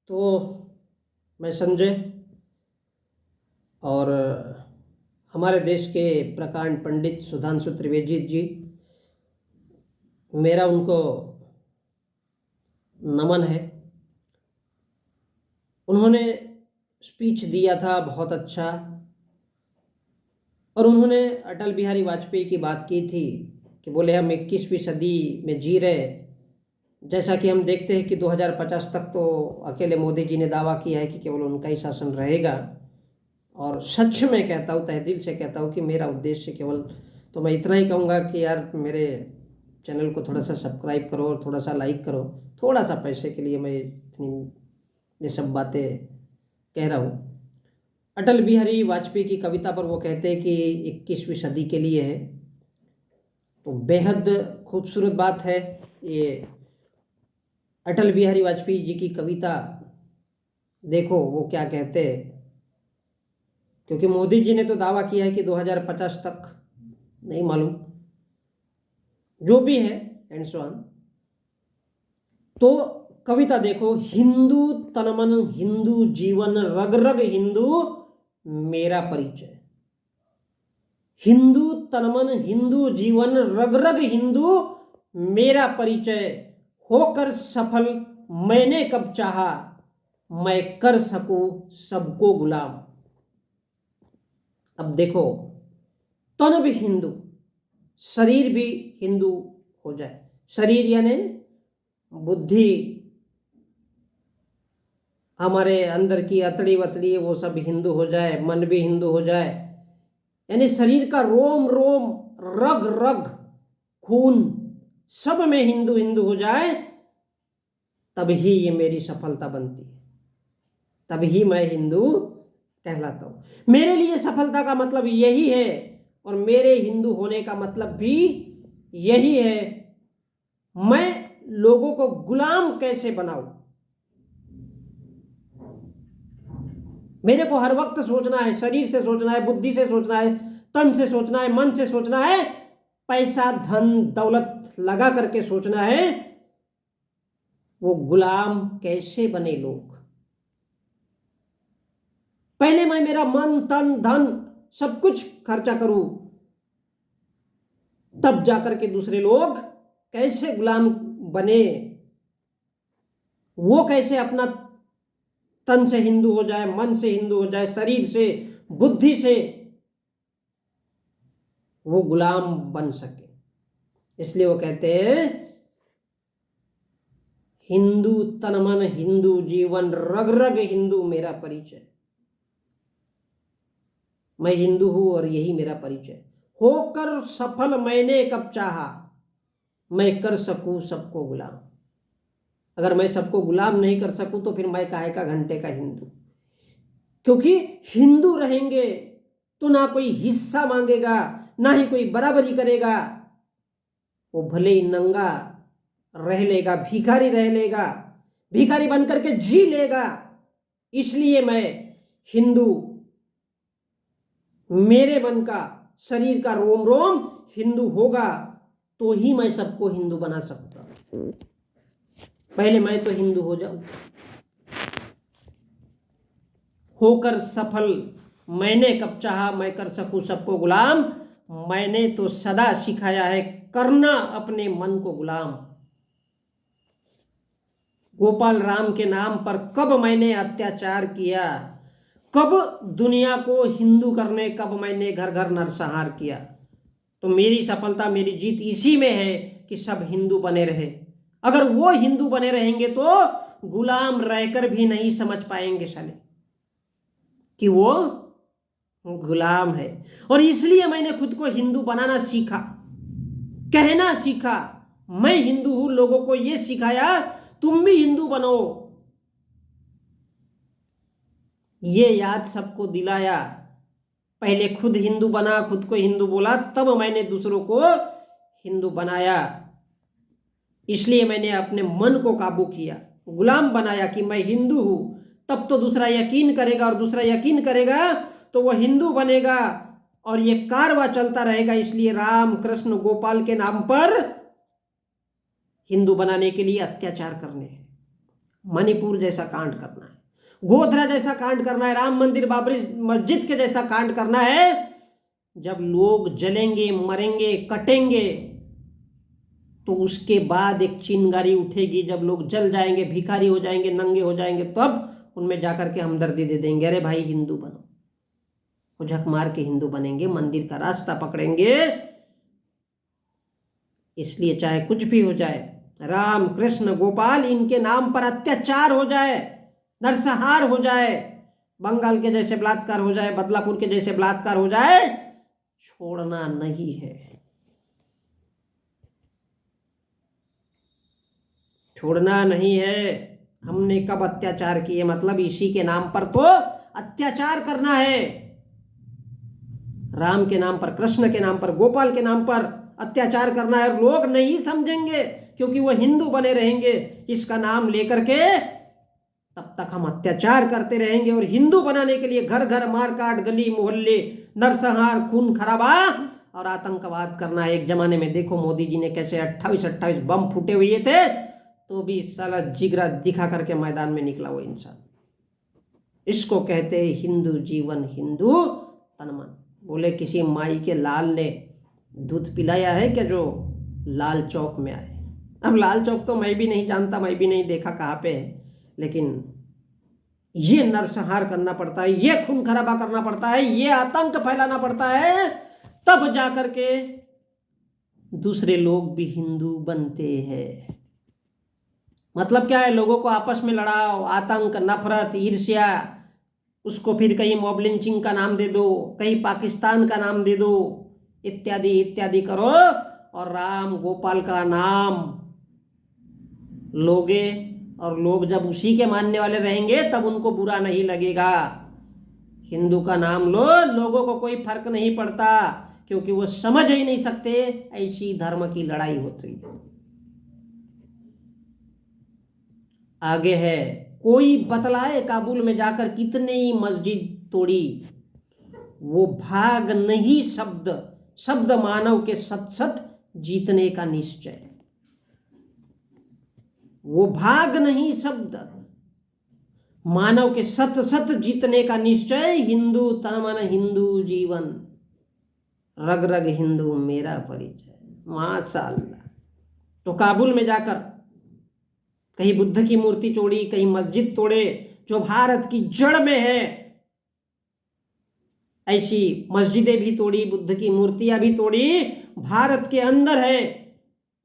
तो मैं संजय और हमारे देश के प्रकांड पंडित सुधांशु त्रिवेदी जी, मेरा उनको नमन है। उन्होंने स्पीच दिया था बहुत अच्छा, और उन्होंने अटल बिहारी वाजपेयी की बात की थी कि बोले हम 21वीं सदी में जी रहे। जैसा कि हम देखते हैं कि 2050 तक तो अकेले मोदी जी ने दावा किया है कि केवल उनका ही शासन रहेगा। और सच में कहता हूँ, तहे दिल से कहता हूँ कि मेरा उद्देश्य केवल, तो मैं इतना ही कहूँगा कि यार मेरे चैनल को थोड़ा सा सब्सक्राइब करो और थोड़ा सा लाइक करो। थोड़ा सा पैसे के लिए मैं इतनी ये सब बातें कह रहा हूँ। अटल बिहारी वाजपेयी की कविता पर वो कहते हैं कि 21वीं सदी के लिए है, तो बेहद खूबसूरत बात है ये। अटल बिहारी वाजपेयी जी की कविता देखो वो क्या कहते हैं, क्योंकि मोदी जी ने तो दावा किया है कि 2050 तक, नहीं मालूम जो भी है एंड सो ऑन। तो कविता देखो, हिंदू तनमन हिंदू जीवन रग रग हिंदू मेरा परिचय। हिंदू तनमन हिंदू जीवन रग रग हिंदू मेरा परिचय। होकर सफल मैंने कब चाहा, मैं कर सकूं सबको गुलाम। अब देखो, तन भी हिंदू, शरीर भी हिंदू हो जाए। शरीर यानी बुद्धि, हमारे अंदर की अतड़ी वतड़ी वो सब हिंदू हो जाए, मन भी हिंदू हो जाए, यानी शरीर का रोम रोम रग रग खून सब में हिंदू हिंदू हो जाए, तभी ये मेरी सफलता बनती है, तभी मैं हिंदू कहलाता हूं। मेरे लिए सफलता का मतलब यही है, और मेरे हिंदू होने का मतलब भी यही है। मैं लोगों को गुलाम कैसे बनाऊं, मेरे को हर वक्त सोचना है, शरीर से सोचना है, बुद्धि से सोचना है, तन से सोचना है, मन से सोचना है, पैसा धन दौलत लगा करके सोचना है वो गुलाम कैसे बने लोग। पहले मैं मेरा मन तन धन सब कुछ खर्चा करूं, तब जाकर के दूसरे लोग कैसे गुलाम बने, वो कैसे अपना तन से हिंदू हो जाए, मन से हिंदू हो जाए, शरीर से बुद्धि से वो गुलाम बन सके। इसलिए वो कहते हैं हिंदू तन मन हिंदू जीवन रग रग हिंदू मेरा परिचय। मैं हिंदू हूं और यही मेरा परिचय। होकर सफल मैंने कब चाहा, मैं कर सकूं सबको गुलाम। अगर मैं सबको गुलाम नहीं कर सकूं तो फिर मैं काहे का घंटे का हिंदू। क्योंकि हिंदू रहेंगे तो ना कोई हिस्सा मांगेगा, ना ही कोई बराबरी करेगा। वो भले ही नंगा रह लेगा, भिखारी रह लेगा, भिखारी बनकर के जी लेगा। इसलिए मैं हिंदू, मेरे मन का शरीर का रोम रोम हिंदू होगा तो ही मैं सबको हिंदू बना सकता हूं। पहले मैं तो हिंदू हो जाऊं। होकर सफल मैंने कब चाहा, मैं कर सकूं सबको गुलाम। मैंने तो सदा सिखाया है करना अपने मन को गुलाम। गोपाल राम के नाम पर कब मैंने अत्याचार किया, कब दुनिया को हिंदू करने, कब मैंने घर घर नरसंहार किया। तो मेरी सफलता मेरी जीत इसी में है कि सब हिंदू बने रहे। अगर वो हिंदू बने रहेंगे तो गुलाम रहकर भी नहीं समझ पाएंगे साले कि वो गुलाम है। और इसलिए मैंने खुद को हिंदू बनाना सीखा, कहना सीखा मैं हिंदू हूं, लोगों को यह सिखाया तुम भी हिंदू बनो, ये याद सबको दिलाया। पहले खुद हिंदू बना, खुद को हिंदू बोला, तब मैंने दूसरों को हिंदू बनाया। इसलिए मैंने अपने मन को काबू किया, गुलाम बनाया कि मैं हिंदू हूं। तब तो दूसरा यकीन करेगा, और दूसरा यकीन करेगा तो वह हिंदू बनेगा, और ये कारवा चलता रहेगा। इसलिए राम कृष्ण गोपाल के नाम पर हिंदू बनाने के लिए अत्याचार करने हैं, मणिपुर जैसा कांड करना है, गोधरा जैसा कांड करना है, राम मंदिर बाबरी मस्जिद के जैसा कांड करना है। जब लोग जलेंगे, मरेंगे, कटेंगे, तो उसके बाद एक चिंगारी उठेगी। जब लोग जल जाएंगे, भिखारी हो जाएंगे, नंगे हो जाएंगे, तब उनमें जाकर के हमदर्दी दे देंगे, अरे भाई हिंदू बनो। वो झक मार के हिंदू बनेंगे, मंदिर का रास्ता पकड़ेंगे। इसलिए चाहे कुछ भी हो जाए, राम कृष्ण गोपाल इनके नाम पर अत्याचार हो जाए, नरसंहार हो जाए, बंगाल के जैसे बलात्कार हो जाए, बदलापुर के जैसे बलात्कार हो जाए, छोड़ना नहीं है, छोड़ना नहीं है। हमने कब अत्याचार किए? मतलब इसी के नाम पर तो अत्याचार करना है। राम के नाम पर, कृष्ण के नाम पर, गोपाल के नाम पर अत्याचार करना है। और लोग नहीं समझेंगे क्योंकि वो हिंदू बने रहेंगे इसका नाम लेकर के, तब तक हम अत्याचार करते रहेंगे। और हिंदू बनाने के लिए घर घर मारकाट, गली मोहल्ले, नरसंहार, खून खराबा और आतंकवाद करना है। एक जमाने में देखो मोदी जी ने कैसे 28 बम फूटे हुए थे, तो भी साला जिगरा दिखा करके मैदान में निकला वो इंसान। इसको कहते हैं हिंदू जीवन, हिंदू तन मन। बोले किसी माई के लाल ने दूध पिलाया है क्या जो लाल चौक में आए? अब लाल चौक तो मैं भी नहीं जानता, मैं भी नहीं देखा कहाँ पे है, लेकिन ये नरसंहार करना पड़ता है, ये खून खराबा करना पड़ता है, ये आतंक फैलाना पड़ता है, तब जाकर के दूसरे लोग भी हिंदू बनते हैं। मतलब क्या है? लोगों को आपस में लड़ाओ, आतंक, नफरत, ईर्ष्या, उसको फिर कहीं मॉब लिंचिंग का नाम दे दो, कहीं पाकिस्तान का नाम दे दो, इत्यादि इत्यादि करो, और राम गोपाल का नाम लोगे, और लोग जब उसी के मानने वाले रहेंगे तब उनको बुरा नहीं लगेगा। हिंदू का नाम लो, लोगों को कोई फर्क नहीं पड़ता, क्योंकि वो समझ ही नहीं सकते ऐसी धर्म की लड़ाई होती है। आगे है, कोई बतलाए काबुल में जाकर कितने ही मस्जिद तोड़ी, वो भाग नहीं शब्द, शब्द मानव के सत सत जीतने का निश्चय। वो भाग नहीं शब्द, मानव के सत सत जीतने का निश्चय। हिंदू तन मन, हिंदू जीवन, रग रग हिंदू मेरा परिचय। माशाअल्लाह। तो काबुल में जाकर कहीं बुद्ध की मूर्ति तोड़ी, कहीं मस्जिद तोड़े, जो भारत की जड़ में है ऐसी मस्जिदें भी तोड़ी, बुद्ध की मूर्तियां भी तोड़ी, भारत के अंदर है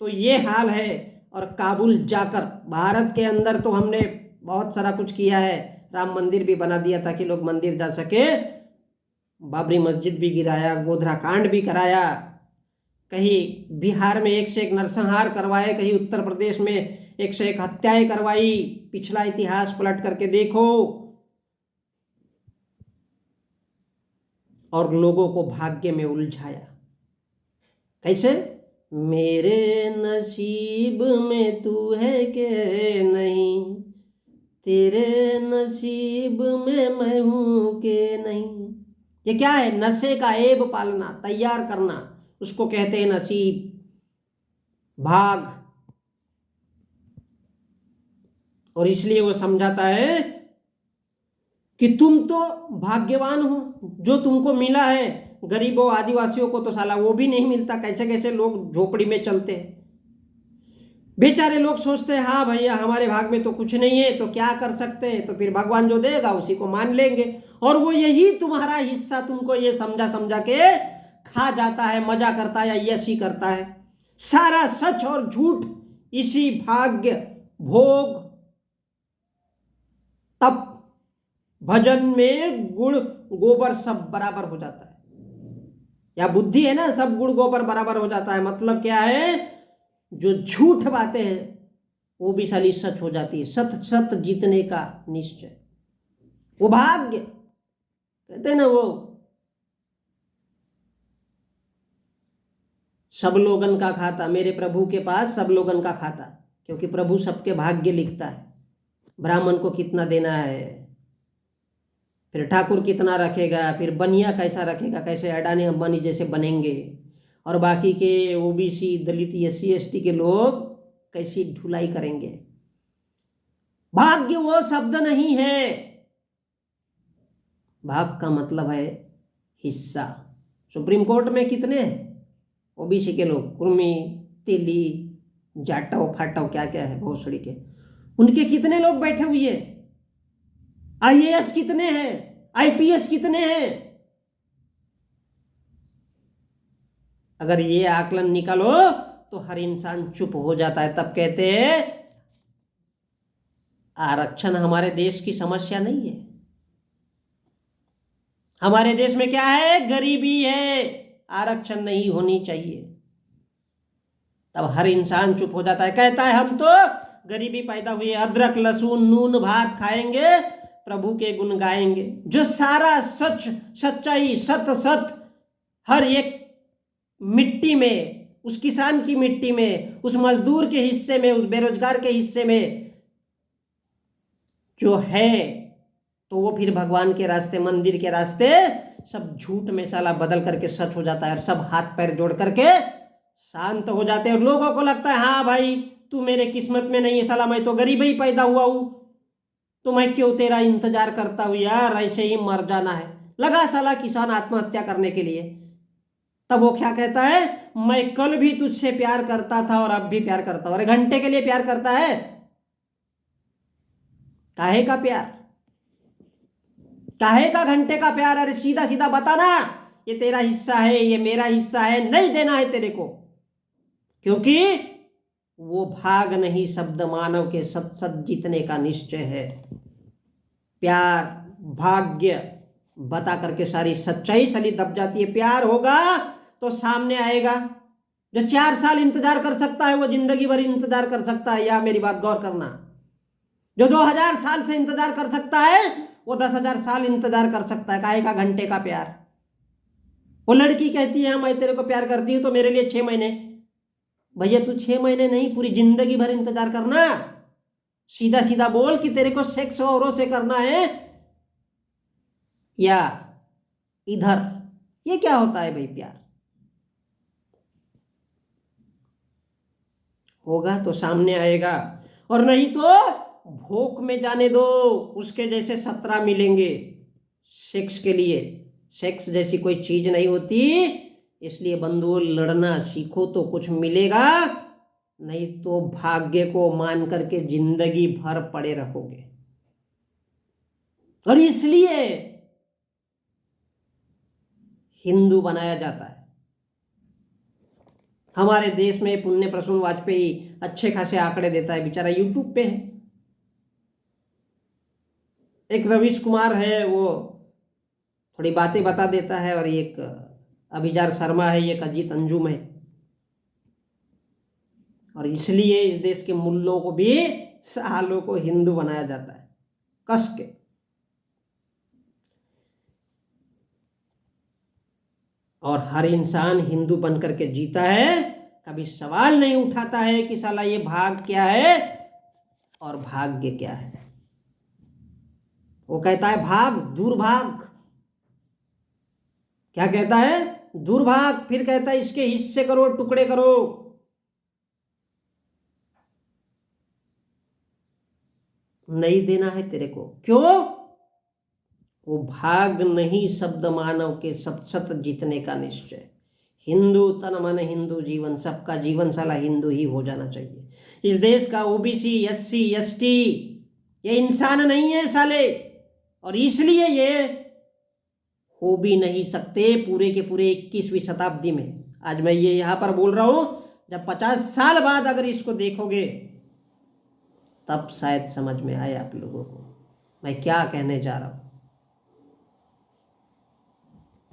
तो ये हाल है। और काबुल जाकर, भारत के अंदर तो हमने बहुत सारा कुछ किया है, राम मंदिर भी बना दिया ताकि लोग मंदिर जा सके, बाबरी मस्जिद भी गिराया, गोधरा कांड भी कराया, कहीं बिहार में एक से एक नरसंहार करवाए, कहीं उत्तर प्रदेश में एक से एक हत्याएं करवाई। पिछला इतिहास पलट करके देखो, और लोगों को भाग्य में उलझाया। कैसे? मेरे नसीब में तू है के नहीं, तेरे नसीब में मैं हूं के नहीं। ये क्या है? नशे का ऐब पालना, तैयार करना, उसको कहते हैं नसीब, भाग। और इसलिए वो समझाता है कि तुम तो भाग्यवान हो, जो तुमको मिला है। गरीबों आदिवासियों को तो साला वो भी नहीं मिलता, कैसे कैसे लोग झोपड़ी में चलते हैं। बेचारे लोग सोचते हैं हाँ भैया हमारे भाग में तो कुछ नहीं है, तो क्या कर सकते हैं, तो फिर भगवान जो देगा उसी को मान लेंगे। और वो यही तुम्हारा हिस्सा तुमको ये समझा समझा के खा जाता है, मजा करता है या यश ही करता है। सारा सच और झूठ इसी भाग्य, भोग, तप, भजन में गुड़ गोबर सब बराबर हो जाता है, या बुद्धि है ना, सब गुड़ गोबर बराबर हो जाता है। मतलब क्या है? जो झूठ बातें हैं वो भी साली सच हो जाती है। सत सत जीतने का निश्चय, वो भाग्य कहते हैं ना, वो सब लोगन का खाता, मेरे प्रभु के पास सब लोगन का खाता, क्योंकि प्रभु सबके भाग्य लिखता है। ब्राह्मण को कितना देना है, फिर ठाकुर कितना रखेगा, फिर बनिया कैसा रखेगा, कैसे अडानी अंबानी जैसे बनेंगे, और बाकी के ओबीसी, दलित, SC ST के लोग कैसी ढुलाई करेंगे। भाग्य वो शब्द नहीं है। भाग का मतलब है हिस्सा। सुप्रीम कोर्ट में कितने हैं ओबीसी के लोग? कुर्मी, तेली, जाटव फाटव क्या क्या है भोसड़ी के, उनके कितने लोग बैठे हुए हैं? आईएएस कितने हैं? आईपीएस कितने हैं? अगर ये आकलन निकालो तो हर इंसान चुप हो जाता है। तब कहते हैं आरक्षण हमारे देश की समस्या नहीं है। हमारे देश में क्या है? गरीबी है, आरक्षण नहीं होनी चाहिए। तब हर इंसान चुप हो जाता है, कहता है हम तो गरीबी पैदा हुई है, अदरक लहसुन नून भात खाएंगे, प्रभु के गुण गाएंगे। जो सारा सच सच्चाई सत सत हर एक मिट्टी में, उस किसान की मिट्टी में, उस मजदूर के हिस्से में, उस बेरोजगार के हिस्से में जो है, तो वो फिर भगवान के रास्ते, मंदिर के रास्ते सब झूठ में साला बदल करके सच हो जाता है। और सब हाथ पैर जोड़ करके शांत हो जाते हैं और लोगों को लगता है हाँ भाई तू मेरे किस्मत में नहीं है साला, मैं तो गरीब ही पैदा हुआ हूं, तो मैं क्यों तेरा इंतजार करता हूं यार, ऐसे ही मर जाना है। लगा साला किसान आत्महत्या करने के लिए। तब वो क्या कहता है? मैं कल भी तुझसे प्यार करता था और अब भी प्यार करता हूं। अरे घंटे के लिए प्यार करता है, काहे का प्यार? काहे का घंटे का प्यार? अरे सीधा सीधा बताना, ये तेरा हिस्सा है, ये मेरा हिस्सा है, नहीं देना है तेरे को। क्योंकि वो भाग नहीं शब्द मानव के सत सत जीतने का निश्चय है। प्यार भाग्य बता करके सारी सच्चाई सली दब जाती है। प्यार होगा तो सामने आएगा। जो 4 साल इंतजार कर सकता है वो जिंदगी भर इंतजार कर सकता है। या मेरी बात गौर करना, जो 2000 साल से इंतजार कर सकता है वो 10,000 साल इंतजार कर सकता है। काहे का घंटे का प्यार? वो लड़की कहती है मैं तेरे को प्यार करती हूँ तो मेरे लिए 6 महीने। भैया तू 6 महीने नहीं, पूरी जिंदगी भर इंतजार करना। सीधा सीधा बोल कि तेरे को सेक्स औरों से करना है या इधर। ये क्या होता है भाई प्यार? होगा तो सामने आएगा, और नहीं तो भोक में जाने दो, उसके जैसे 17 मिलेंगे सेक्स के लिए। सेक्स जैसी कोई चीज नहीं होती, इसलिए बंधुओं लड़ना सीखो तो कुछ मिलेगा, नहीं तो भाग्य को मान करके जिंदगी भर पड़े रहोगे। और इसलिए हिंदू बनाया जाता है। हमारे देश में पुण्य प्रसून वाजपेयी अच्छे खासे आंकड़े देता है, बेचारा यूट्यूब पे है। एक रवीश कुमार है, वो थोड़ी बातें बता देता है, और एक अभिजार शर्मा है, एक अजीत अंजुम है। और इसलिए इस देश के मुल्लों को भी सालों को हिंदू बनाया जाता है कस के। और हर इंसान हिंदू बन करके जीता है, कभी सवाल नहीं उठाता है कि साला ये भाग क्या है और भाग्य क्या है। वो कहता है भाग दुर्भाग। क्या कहता है? दुर्भाग। फिर कहता है इसके हिस्से करो, टुकड़े करो। नहीं देना है तेरे को। क्यों? वो भाग नहीं शब्द मानव के सत सत जीतने का निश्चय। हिंदू तन मन हिंदू जीवन, सबका जीवन साला हिंदू ही हो जाना चाहिए। इस देश का ओबीसी एससी एसटी ये इंसान नहीं है साले, और इसलिए ये हो भी नहीं सकते पूरे के पूरे 21वीं शताब्दी में। आज मैं ये यहां पर बोल रहा हूं, जब 50 साल बाद अगर इसको देखोगे तब शायद समझ में आए आप लोगों को मैं क्या कहने जा रहा हूं।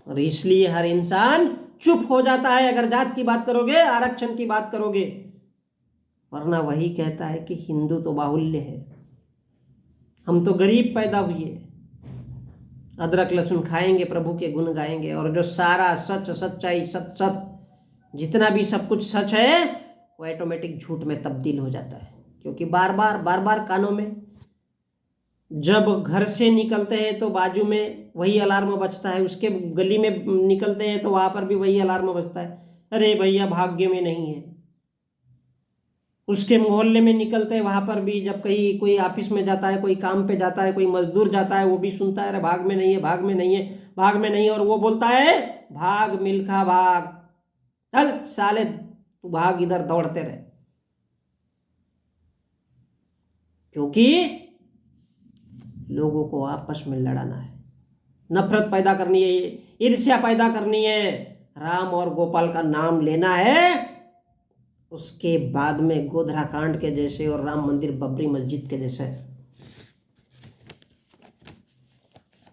और इसलिए हर इंसान चुप हो जाता है अगर जात की बात करोगे, आरक्षण की बात करोगे। वरना वही कहता है कि हिंदू तो बाहुल्य है, हम तो गरीब पैदा हुए, अदरक लहसुन खाएंगे, प्रभु के गुण गाएंगे। और जो सारा सच सच्चाई सत सत जितना भी सब कुछ सच है वो ऑटोमेटिक झूठ में तब्दील हो जाता है। क्योंकि बार बार कानों में, जब घर से निकलते हैं तो बाजू में वही अलार्म बजता है, उसके गली में निकलते हैं तो वहां पर भी वही अलार्म बजता है, अरे भैया भाग्य में नहीं है। उसके मोहल्ले में निकलते हैं, वहां पर भी जब कहीं कोई ऑफिस में जाता है, कोई काम पे जाता है, कोई मजदूर जाता है, वो भी सुनता है अरे भाग में नहीं है, भाग में नहीं है, भाग में नहीं है, और वो बोलता है भाग मिल्खा भाग, चल साले तू भाग, इधर दौड़ते रहे। क्योंकि लोगों को आपस में लड़ाना है, नफरत पैदा करनी है, ईर्ष्या पैदा करनी है, राम और गोपाल का नाम लेना है, उसके बाद में गोधरा कांड के जैसे और राम मंदिर बबरी मस्जिद के जैसे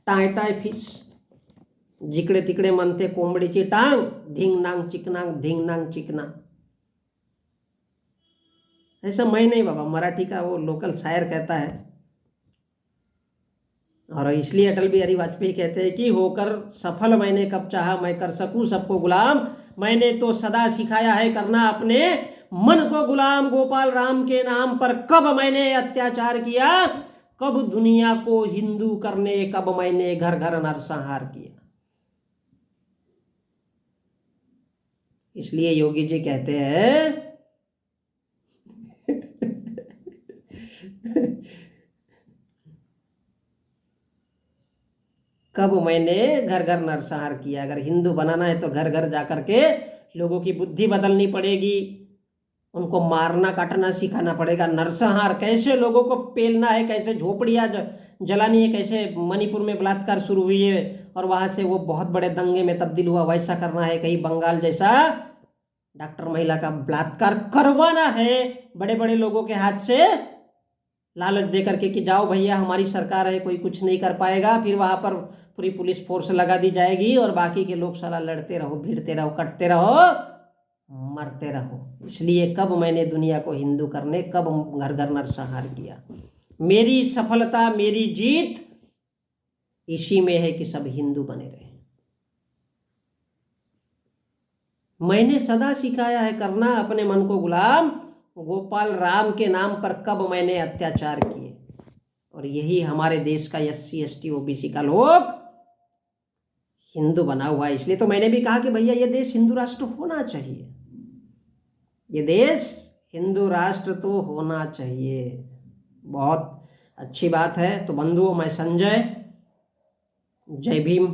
टाय टाय फिश, जिकडे तिकडे मनते कोंबडीची टांग, धिंग नांग चिकनांग, धिंग नांग चिकना। ऐसा मैं नहीं बाबा, मराठी का वो लोकल शायर कहता है। और इसलिए अटल बिहारी वाजपेयी कहते हैं कि होकर सफल मैंने कब चाहा मैं कर सकूं सबको गुलाम, मैंने तो सदा सिखाया है करना अपने मन को गुलाम, गोपाल राम के नाम पर कब मैंने अत्याचार किया, कब दुनिया को हिंदू करने, कब मैंने घर घर नरसंहार किया। इसलिए योगी जी कहते हैं कब मैंने घर घर नरसंहार किया। अगर हिंदू बनाना है तो घर घर जाकर के लोगों की बुद्धि बदलनी पड़ेगी, उनको मारना काटना सिखाना पड़ेगा। नरसंहार कैसे लोगों को पेलना है, कैसे झोपड़ियाँ जलानी है, कैसे मणिपुर में बलात्कार शुरू हुई है और वहां से वो बहुत बड़े दंगे में तब्दील हुआ, वैसा करना है। कहीं बंगाल जैसा डॉक्टर महिला का बलात्कार करवाना है बड़े बड़े लोगों के हाथ से, लालच दे करके कि जाओ भैया हमारी सरकार है, कोई कुछ नहीं कर पाएगा। फिर वहां पर पूरी पुलिस फोर्स लगा दी जाएगी और बाकी के लोग साला लड़ते रहो, भिड़ते रहो, कटते रहो, मरते रहो। इसलिए कब मैंने दुनिया को हिंदू करने, कब घर घर नरसंहार किया। मेरी सफलता, मेरी जीत इसी में है कि सब हिंदू बने रहे। मैंने सदा सिखाया है करना अपने मन को गुलाम, गोपाल राम के नाम पर कब मैंने अत्याचार किए। और यही हमारे देश का SC ST OBC का लोग हिंदू बना हुआ है। इसलिए तो मैंने भी कहा कि भैया ये देश हिंदू राष्ट्र होना चाहिए, ये देश हिंदू राष्ट्र तो होना चाहिए। बहुत अच्छी बात है। तो बंधुओं, मैं संजय, जय भीम।